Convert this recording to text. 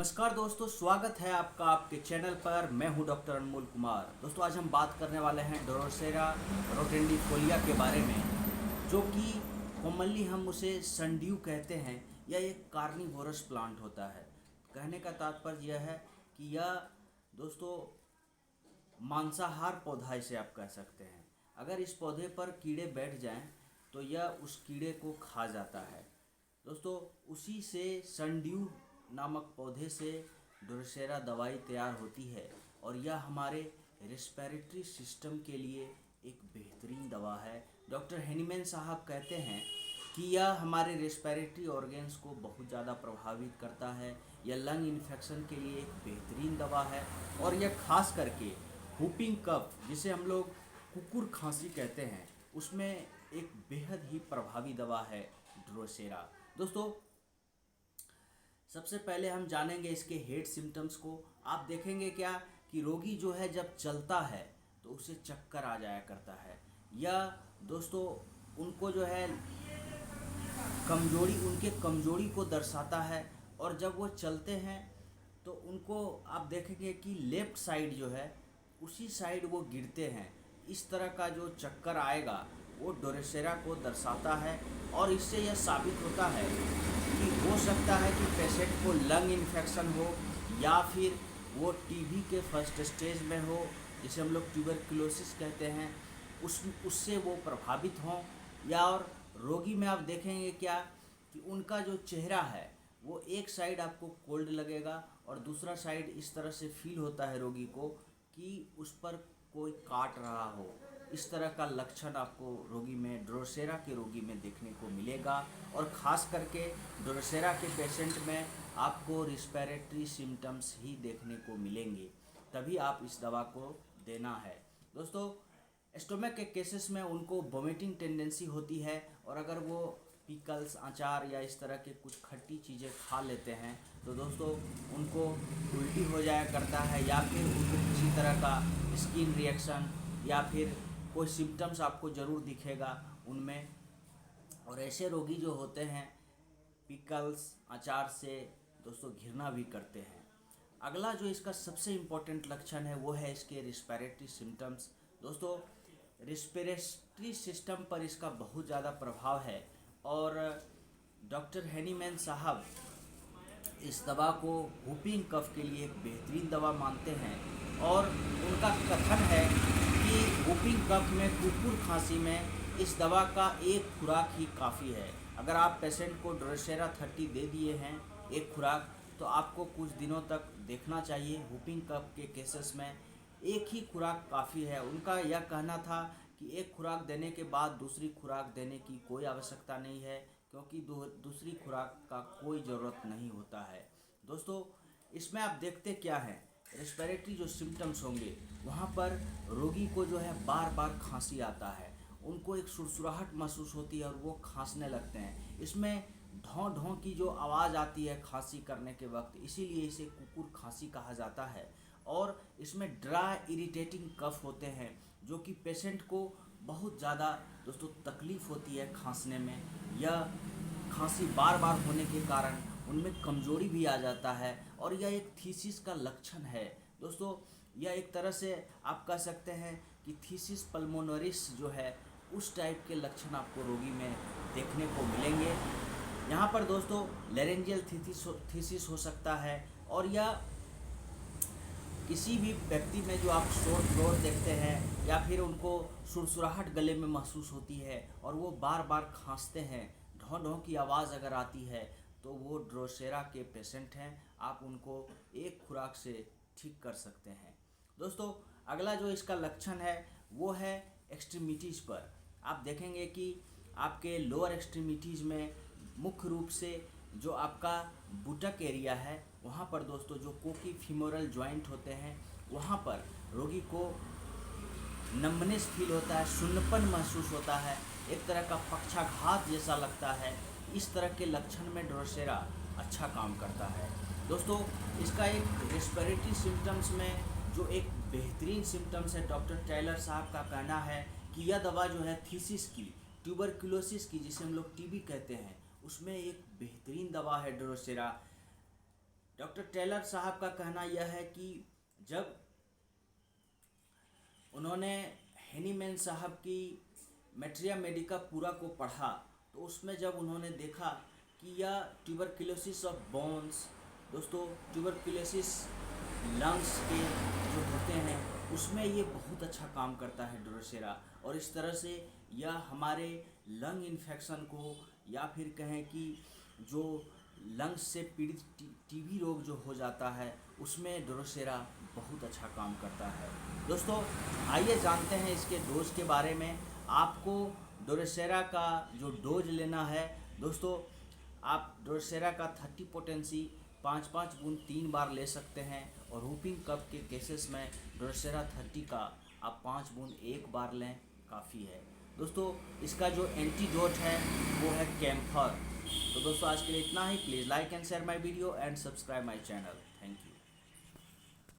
नमस्कार दोस्तों, स्वागत है आपका आपके चैनल पर। मैं हूं डॉक्टर अनमोल कुमार। दोस्तों, आज हम बात करने वाले हैं ड्रोसेरा रोटेंडिफोलिया के बारे में, जो कि कॉमनली हम उसे सनड्यू कहते हैं। यह एक कार्निवोरस प्लांट होता है। कहने का तात्पर्य यह है कि यह दोस्तों मांसाहार पौधा इसे आप कह सकते हैं। अगर इस पौधे पर कीड़े बैठ जाएं तो यह उस कीड़े को खा जाता है। दोस्तों, उसी से सनड्यू नामक पौधे से ड्रोसेरा दवाई तैयार होती है और यह हमारे रेस्पिरेटरी सिस्टम के लिए एक बेहतरीन दवा है। डॉक्टर हेनीमैन साहब कहते हैं कि यह हमारे रेस्पिरेटरी ऑर्गन्स को बहुत ज़्यादा प्रभावित करता है। यह लंग इन्फेक्शन के लिए एक बेहतरीन दवा है और यह खास करके हुपिंग कफ, जिसे हम लोग कुकुर खांसी कहते हैं, उसमें एक बेहद ही प्रभावी दवा है ड्रोसेरा। दोस्तों, सबसे पहले हम जानेंगे इसके हेड सिम्टम्स को। आप देखेंगे क्या कि रोगी जो है जब चलता है तो उसे चक्कर आ जाया करता है, या दोस्तों उनको जो है उनके कमजोरी को दर्शाता है। और जब वो चलते हैं तो उनको आप देखेंगे कि लेफ्ट साइड जो है उसी साइड वो गिरते हैं। इस तरह का जो चक्कर आएगा वो ड्रोसेरा को दर्शाता है। और इससे यह साबित होता है कि हो सकता है कि पेशेंट को लंग इन्फेक्शन हो, या फिर वो टीबी के फर्स्ट स्टेज में हो, जिसे हम लोग ट्यूबरक्लोसिस कहते हैं, उससे वो प्रभावित हों। या और रोगी में आप देखेंगे क्या कि उनका जो चेहरा है वो एक साइड आपको कोल्ड लगेगा और दूसरा साइड इस तरह से फील होता है रोगी को कि उस पर कोई काट रहा हो। इस तरह का लक्षण आपको रोगी में, ड्रोसेरा के रोगी में देखने को मिलेगा। और ख़ास करके ड्रोसेरा के पेशेंट में आपको रिस्पिरेटरी सिम्टम्स ही देखने को मिलेंगे, तभी आप इस दवा को देना है। दोस्तों, स्टोमक के केसेस में उनको वोमिटिंग टेंडेंसी होती है, और अगर वो पिकल्स, अचार या इस तरह के कुछ खट्टी चीज़ें खा लेते हैं तो दोस्तों उनको उल्टी हो जाया करता है, या फिर उनको किसी तरह का स्किन रिएक्शन या फिर कोई सिम्टम्स आपको ज़रूर दिखेगा उनमें। और ऐसे रोगी जो होते हैं पिकल्स, अचार से दोस्तों घृणा भी करते हैं। अगला जो इसका सबसे इम्पोर्टेंट लक्षण है वो है इसके रिस्पिरेटरी सिम्टम्स। दोस्तों, रिस्पिरेटरी सिस्टम पर इसका बहुत ज़्यादा प्रभाव है, और डॉक्टर हेनीमैन साहब इस दवा को हुपिंग कफ के लिए एक बेहतरीन दवा मानते हैं। और उनका कथन है कि हुपिंग कफ में, कुकुर खांसी में इस दवा का एक खुराक ही काफ़ी है। अगर आप पेशेंट को ड्रोसेरा 30 दे दिए हैं एक खुराक, तो आपको कुछ दिनों तक देखना चाहिए। हुपिंग कफ के केसेस में एक ही खुराक काफ़ी है। उनका यह कहना था कि एक खुराक देने के बाद दूसरी खुराक देने की कोई आवश्यकता नहीं है, क्योंकि दूसरी खुराक का कोई ज़रूरत नहीं होता है। दोस्तों, इसमें आप देखते क्या हैं, रेस्पिरेटरी जो सिम्टम्स होंगे वहाँ पर रोगी को जो है बार बार खांसी आता है, उनको एक सुरसुराहट महसूस होती है और वो खांसने लगते हैं। इसमें ढौं ढौं की जो आवाज़ आती है खांसी करने के वक्त, इसीलिए इसे कुकुर खांसी कहा जाता है। और इसमें ड्राई इरिटेटिंग कफ होते हैं, जो कि पेशेंट को बहुत ज़्यादा दोस्तों तकलीफ़ होती है खांसने में। यह खांसी बार बार होने के कारण उनमें कमजोरी भी आ जाता है, और यह एक थीसिस का लक्षण है। दोस्तों, यह एक तरह से आप कह सकते हैं कि थीसिस पल्मोनरिस जो है उस टाइप के लक्षण आपको रोगी में देखने को मिलेंगे। यहाँ पर दोस्तों लेरेंजियल थीसिस हो सकता है, और यह किसी भी व्यक्ति में जो आप शोर थ्रोट देखते हैं या फिर उनको सुरसुराहट गले में महसूस होती है और वो बार बार खांसते हैं, ढौं ढौं की आवाज़ अगर आती है, तो वो ड्रोसेरा के पेशेंट हैं। आप उनको एक खुराक से ठीक कर सकते हैं। दोस्तों, अगला जो इसका लक्षण है वो है एक्सट्रीमिटीज़ पर। आप देखेंगे कि आपके लोअर एक्सट्रीमिटीज़ में मुख्य रूप से जो आपका बुटक एरिया है वहाँ पर दोस्तों जो कोकी फीमोरल जॉइंट होते हैं, वहाँ पर रोगी को नम्बनेस फील होता है, सुन्नपन महसूस होता है, एक तरह का पक्षाघात जैसा लगता है। इस तरह के लक्षण में ड्रोसेरा अच्छा काम करता है। दोस्तों, इसका एक रेस्पिरेटरी सिम्टम्स में जो एक बेहतरीन सिम्टम्स है, डॉक्टर टेलर साहब का कहना है कि यह दवा जो है थीसिस की, ट्यूबरक्लोसिस की, जिसे हम लोग टीबी कहते हैं, उसमें एक बेहतरीन दवा है ड्रोसेरा। डॉक्टर टेलर साहब का कहना यह है कि जब उन्होंने हेनीमैन साहब की मैट्रिया मेडिका पूरा को पढ़ा तो उसमें जब उन्होंने देखा कि यह ट्यूबरक्लोसिस ऑफ बोन्स, दोस्तों ट्यूबरक्लोसिस लंग्स के जो होते हैं उसमें ये बहुत अच्छा काम करता है ड्रोसेरा, और इस तरह से यह हमारे लंग इन्फेक्शन को या फिर कहें कि जो लंग्स से पीड़ित टीबी रोग जो हो जाता है उसमें ड्रोसेरा बहुत अच्छा काम करता है। दोस्तों आइए जानते हैं इसके डोज के बारे में। आपको ड्रोसेरा का जो डोज लेना है दोस्तों, आप ड्रोसेरा का 30 पोटेंसी 5-5 बूंद 3 बार ले सकते हैं, और whooping कफ के केसेस में ड्रोसेरा 30 का आप 5 बूंद 1 बार लें, काफ़ी है। दोस्तों इसका जो एंटीडोट है वो है कैम्फर। तो दोस्तों आज के लिए इतना ही। Please like and share my video and subscribe my channel. Thank you.